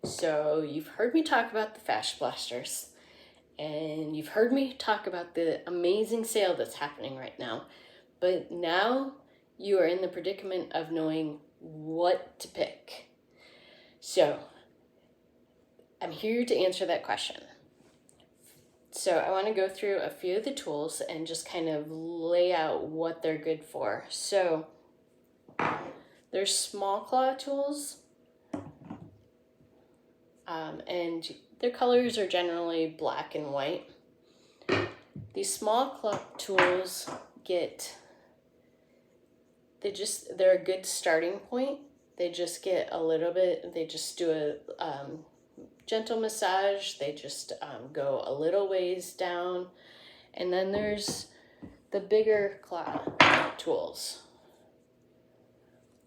So you've heard me talk about the FasciaBlasters, and you've heard me talk about the amazing sale that's happening right now. But now you are in the predicament of knowing what to pick. So I'm here to answer that question. So I want to go through a few of the tools and just kind of lay out what they're good for. So there's small claw tools, and their colors are generally black and white. These small claw tools they're a good starting point. They just get a little bit, they just do a gentle massage. They just go a little ways down. And then there's the bigger claw tools.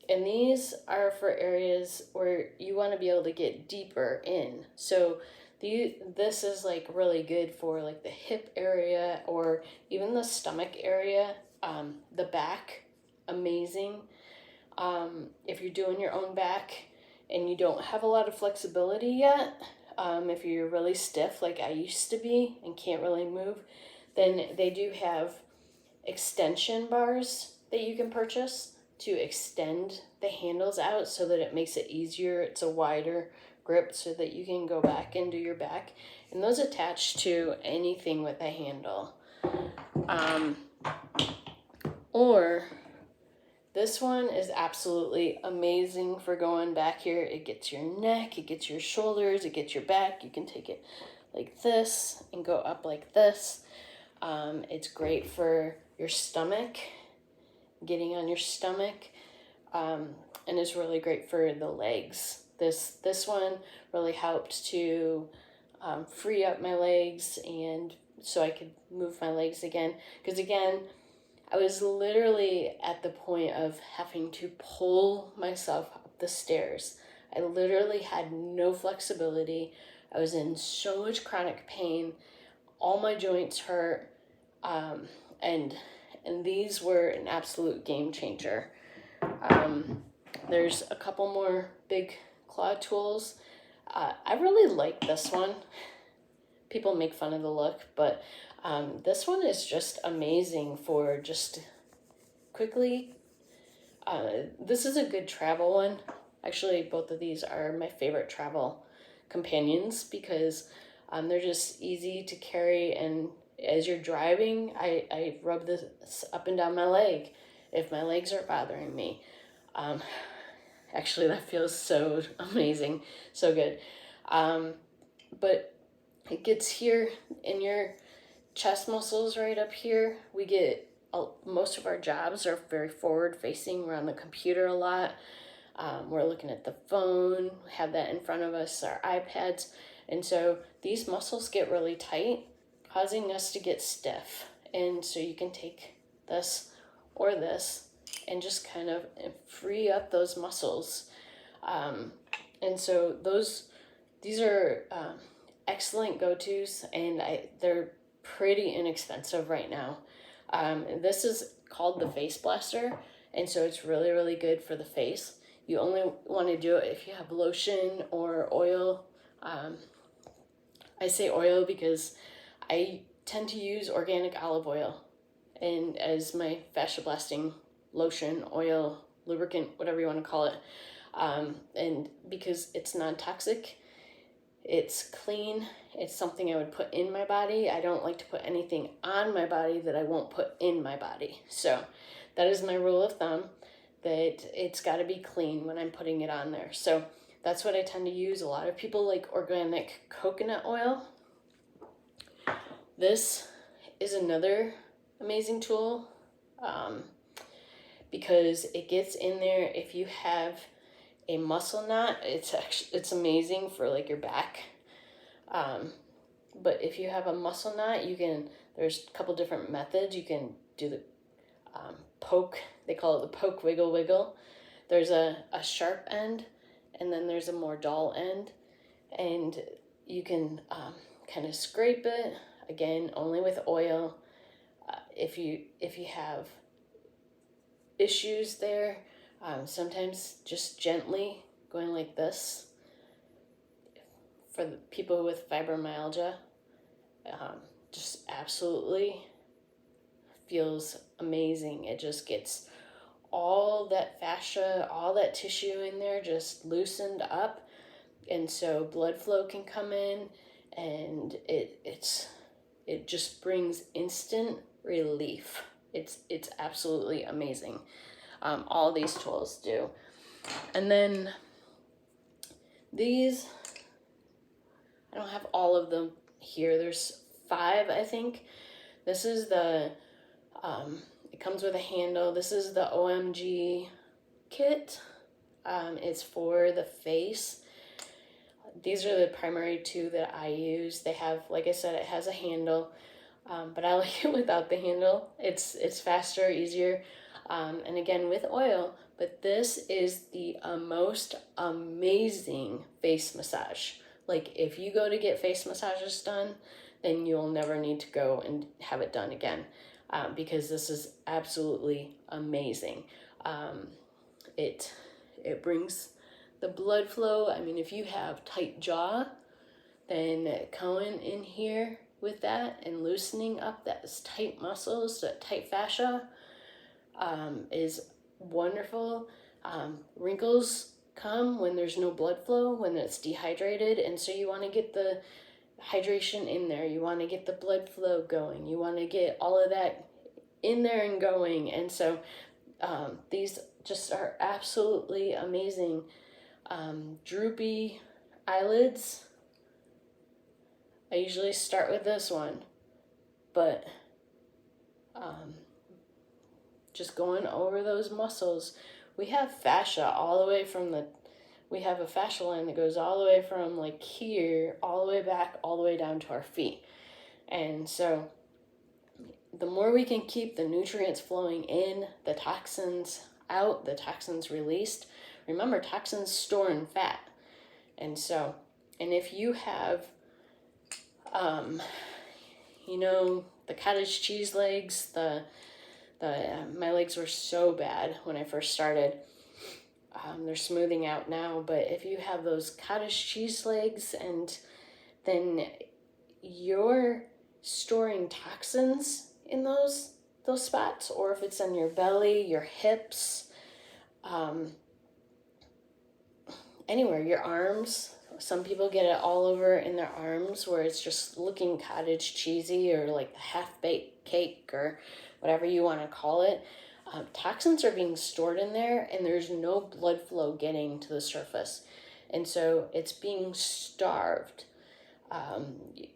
And these are for areas where you want to be able to get deeper in. So this is like really good for like the hip area or even the stomach area, the back, amazing. If you're doing your own back and you don't have a lot of flexibility yet, if you're really stiff like I used to be and can't really move, then they do have extension bars that you can purchase to extend the handles out so that it makes it easier. It's a wider grip so that you can go back into your back. And those attach to anything with a handle. Or this one is absolutely amazing for going back here. It gets your neck, it gets your shoulders, it gets your back. You can take it like this and go up like this. It's great for your stomach, getting on your stomach, and it's really great for the legs. This one really helped to free up my legs, and so I could move my legs again. Because again, I was literally at the point of having to pull myself up the stairs. I literally had no flexibility. I was in so much chronic pain. All my joints hurt, and these were an absolute game changer. There's a couple more big claw tools. I really like this one. People make fun of the look, but this one is just amazing for just quickly. This is a good travel one. Actually, both of these are my favorite travel companions because they're just easy to carry, and as you're driving, I rub this up and down my leg if my legs are bothering me. Actually, that feels so amazing, so good. But it gets here in your chest muscles right up here. We get most of our jobs are very forward facing. We're on the computer a lot. We're looking at the phone, we have that in front of us, our iPads. And so these muscles get really tight, causing us to get stiff. And so you can take this or this and just kind of free up those muscles. And so these are excellent go-tos, and they're pretty inexpensive right now. This is called the Face Blaster, and so it's really, really good for the face. You only want to do it if you have lotion or oil. I say oil because I tend to use organic olive oil and as my fascia blasting lotion, oil, lubricant, whatever you want to call it. And because it's non-toxic, it's clean, it's something I would put in my body. I don't like to put anything on my body that I won't put in my body. So that is my rule of thumb, that it's got to be clean when I'm putting it on there. So that's what I tend to use. A lot of people like organic coconut oil. This is another amazing tool because it gets in there. If you have a muscle knot, it's amazing for like your back. But if you have a muscle knot, there's a couple different methods. You can do the poke, they call it the poke wiggle wiggle. There's a sharp end, and then there's a more dull end, and you can kind of scrape it, again, only with oil. If you have issues there, sometimes just gently going like this for the people with fibromyalgia. Just absolutely feels amazing. It just gets all that fascia, all that tissue in there just loosened up, and so blood flow can come in, and it just brings instant relief. It's absolutely amazing. All these tools do. And then these, I don't have all of them here. There's 5, I think. This is the, it comes with a handle. This is the OMG kit. It's for the face. These are the primary 2 that I use. They have, like I said, it has a handle, but I like it without the handle. It's faster, easier, and again with oil. But this is the most amazing face massage. Like, if you go to get face massages done, then you'll never need to go and have it done again, because this is absolutely amazing. It brings the blood flow. I mean, if you have tight jaw, then going in here with that and loosening up those tight muscles, that tight fascia, is wonderful. Wrinkles come when there's no blood flow, when it's dehydrated, and so you want to get the hydration in there. You want to get the blood flow going. You want to get all of that in there and going. And so these just are absolutely amazing. Droopy eyelids, I usually start with this one, but just going over those muscles. We have fascia all the way from we have a fascia line that goes all the way from like here, all the way back, all the way down to our feet. And so the more we can keep the nutrients flowing in, the toxins out, the toxins released. Remember, toxins store in fat. And so, and if you have, the cottage cheese legs, my legs were so bad when I first started. They're smoothing out now, but if you have those cottage cheese legs, and then you're storing toxins in those spots, or if it's on your belly, your hips, anywhere, your arms. Some people get it all over in their arms where it's just looking cottage cheesy, or like the half-baked cake, or whatever you want to call it. Toxins are being stored in there, and there's no blood flow getting to the surface. And so it's being starved.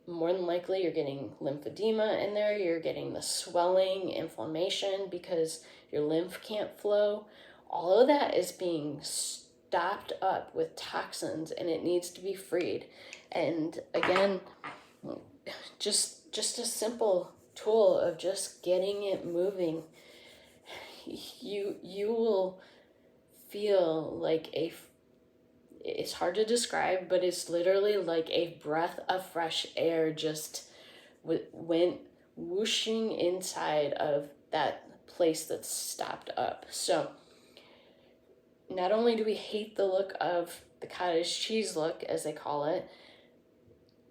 More than likely, you're getting lymphedema in there. You're getting the swelling, inflammation, because your lymph can't flow. All of that is being stopped up with toxins, and it needs to be freed. And again, just a simple tool of just getting it moving, you will feel like it's hard to describe, but it's literally like a breath of fresh air just went whooshing inside of that place that's stopped up. So not only do we hate the look of the cottage cheese look, as they call it,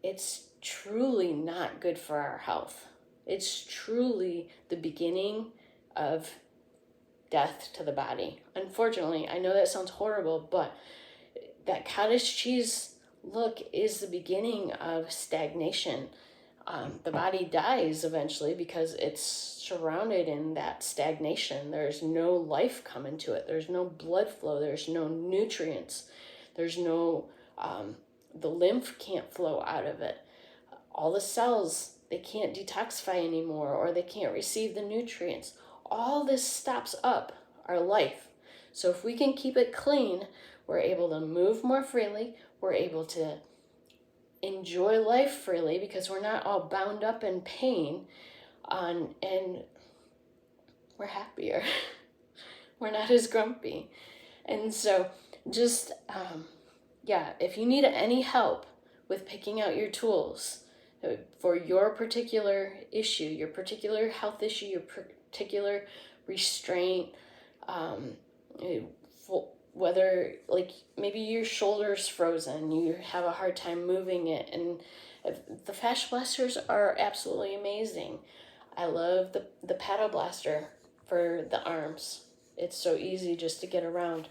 it's truly not good for our health. It's truly the beginning of death to the body. Unfortunately, I know that sounds horrible, but that cottage cheese look is the beginning of stagnation. The body dies eventually because it's surrounded in that stagnation. There's no life coming to it. There's no blood flow. There's no nutrients. There's no, the lymph can't flow out of it. All the cells, they can't detoxify anymore, or they can't receive the nutrients. All this stops up our life. So if we can keep it clean, we're able to move more freely. We're able to enjoy life freely because we're not all bound up in pain, and we're happier. We're not as grumpy. And so just, if you need any help with picking out your tools for your particular issue, your particular health issue, your particular restraint, whether like maybe your shoulder's frozen, you have a hard time moving it, and the FasciaBlasters are absolutely amazing. I love the paddle blaster for the arms. It's so easy just to get around.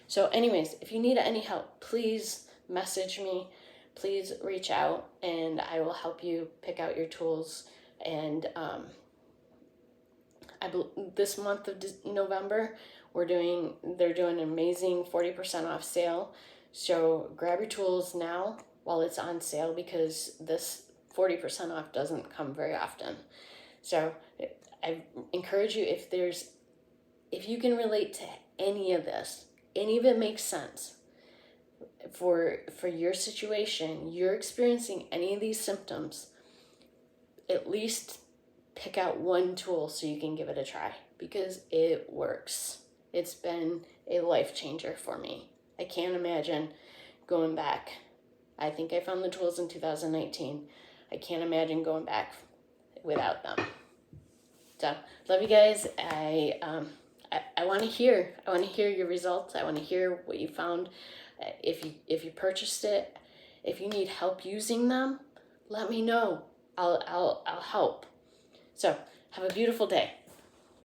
So anyways, if you need any help, please message me. Please reach out and I will help you pick out your tools. And this month of November, they're doing an amazing 40% off sale. So grab your tools now while it's on sale, because this 40% off doesn't come very often. So I encourage you, if you can relate to any of this, any of it makes sense for your situation, you're experiencing any of these symptoms, at least pick out one tool so you can give it a try, because it works. It's been a life changer for me. I can't imagine going back. I think I found the tools in 2019. I can't imagine going back without them. So, love you guys. I want to hear. I want to hear your results. I want to hear what you found. If you purchased it, if you need help using them, let me know. I'll help. So, have a beautiful day.